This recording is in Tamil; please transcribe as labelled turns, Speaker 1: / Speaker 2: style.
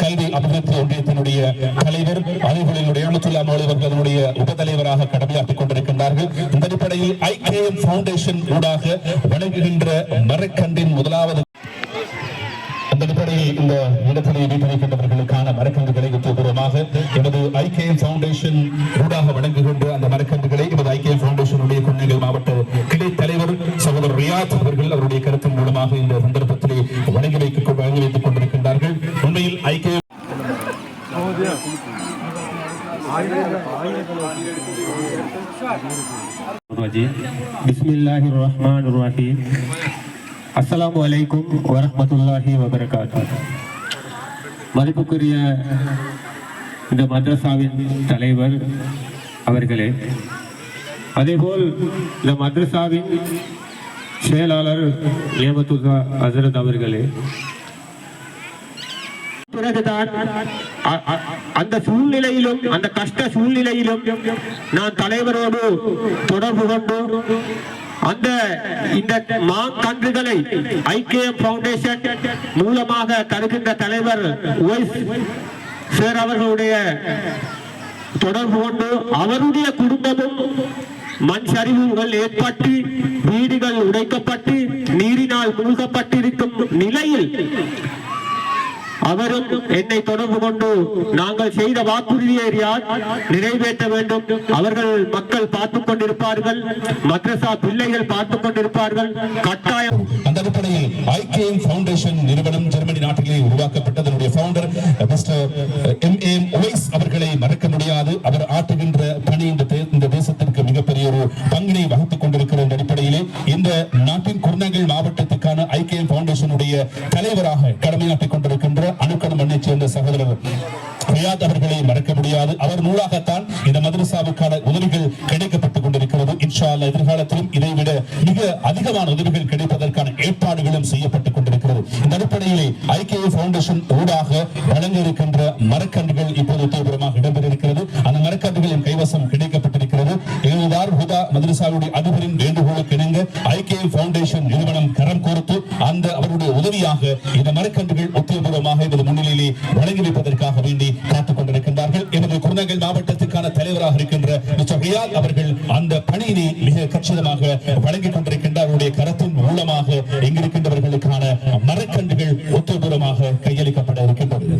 Speaker 1: கல்வி அபிவிருத்தி ஒன்றியத்தினுடைய தலைவர் அதிபர்களுடைய அமத்துல்லா மௌலவர்களுடைய உபதலைவராக கடமையாற்றிக் கொண்டிருக்கின்றார்கள். இந்த அடிப்படையில் ஐகேஎம் ஃபவுண்டேஷன் ஊடாக வழங்குகின்ற மரக்கன்றின் முதலாவது அந்த அடிப்படையில் இந்த இடத்திலே வீட்டிருக்கின்றவர்களுக்கான மரக்கன்றுகளை உத்தியோகபூர்வமாக எமது ஐகேஎம் ஃபவுண்டேஷன் ஊடாக வழங்குகின்ற அந்த மரக்கன்றுகளை எமது ஐகேஎம் ஃபவுண்டேஷனுடைய குன்னேகல் மாவட்ட கிளை தலைவர் சகோதரர் ரியாத் அவர்கள் அவருடைய கருத்தின் மூலமாக இந்த சந்தர்ப்பத்திலே வழங்கி வைத்துக் கொண்டிருக்கின்றார்கள். உண்மையில் ஐகேஎம்
Speaker 2: பிஸ்மில்லாஹிர் ரஹ்மானிர் ரஹீம். அஸ்ஸலாமு அலைக்கும் வரஹ்மத்துல்லாஹி வபரகாத்துஹு. மதிப்புக்குரிய இந்த மദ്രസാவின் தலைவர் அவர்களே, அதேபோல் இந்த மദ്രസാவின் செயலாளர் நியமத்துல்லா ஹசரத் அவர்களே, பிறகுதான் அந்த சூழ்நிலையிலும் அந்த கஷ்ட சூழ்நிலையிலும் நான் தலைவரோடு தொடர்பு கொண்டு அந்த இந்த மாங்கன்றுகளை ஐகேஎம் ஃபவுண்டேஷன் மூலமாக தருகின்ற தலைவர் சார் அவர்களுடைய தொடர்பு கொண்டு அவருடைய குடும்பமும் மண் சரிவுகள் ஏற்பட்டு வீடுகள் உடைக்கப்பட்டு நீரினால் மூழ்கப்பட்டிருக்கும் நிலையில் அவரும் என்னை தொடர்பு கொண்டு நாங்கள் செய்த வாக்குறுதியை நிறைவேற்ற வேண்டும், அவர்கள் மக்கள் பார்த்துக் கொண்டிருப்பார்கள், மദ്രസா பிள்ளைகள் பார்த்துக் கொண்டிருப்பார்கள், கட்டாயம்.
Speaker 1: அந்த அடிப்படையில் ஐகேஎம் ஃபவுண்டேஷன் நிறுவனம் ஜெர்மனி நாட்டிலே உருவாக்கப்பட்டதனுடைய ஃபவுண்டர் மிஸ்டர் எம்.ஏ. உவைஸ் அவர்களை மறக்க முடியாது. அவர் ஆற்றுகின்ற பணி இந்த தேசத்திற்கு மிகப்பெரிய ஒரு பங்கினை வகுத்துக் கொண்டிருக்கிற அடிப்படையிலே இந்த நாட்டின் குர்நகல் மாவட்டத்துக்கான ஐகேஎம் ஃபவுண்டேஷனுடைய தலைவராக கடமையாற்றிக் கொண்டிருக்கின்ற அணுக்கணம் மண்ணைச் சேர்ந்த சகோதரர் ரியாத் அவர்களை மறக்க முடியாது. அவர் மூலமாகத்தான் இந்த மദ്രസാவுக்கான உதவிகள் கிடைக்கப்பட்டுக் கொண்டிருக்கிறது. இன்ஷா அல்லாஹ் எதிர்காலத்திலும் இதைவிட மிக அதிகமான உதவிகள் கிடைப்பதற்கான ஏற்பாடுகளும் செய்யப்பட்டுக் கொண்டிருக்கிறது. இந்த அடிப்படையிலே ஐகேஎம் ஃபவுண்டேஷன் ஊடாக வழங்க இருக்கின்ற மரக்கன்றுகள் இப்போது தீவிரமாக இடம்பெற இருக்கிறது. அந்த மரக்கன்றுகளின் கைவசம் கிடைக்கப்பட்டிருக்கிறது. மദ്രസാவுடைய அதிபரின் வேண்டுகோளுக்கு இணங்க ஐகேஎம் ஃபவுண்டேஷன் நிறுவனம் கரம் கோர்த்து அந்த அவருடைய உதவியாக இந்த மரக்கன்றுகள் உத்தியோகபூர்வமாக எமது முன்னிலையிலே வழங்கி வைப்பதற்காக வேண்டி காத்துக் கொண்டிருக்கின்றார்கள். எமது குர்நகல் மாவட்டத்துக்கான தலைவராக இருக்கின்ற மிஸ்டர் ரியாத் அவர்கள் அந்த பணியினை மிக கச்சிதமாக வழங்கிக் கொண்டிருக்கின்ற அவருடைய கரத்தின் மூலமாக இங்கிருக்கின்றவர்களுக்கான மரக்கன்றுகள் உத்தியோகபூர்வமாக கையளிக்கப்பட இருக்கின்றது.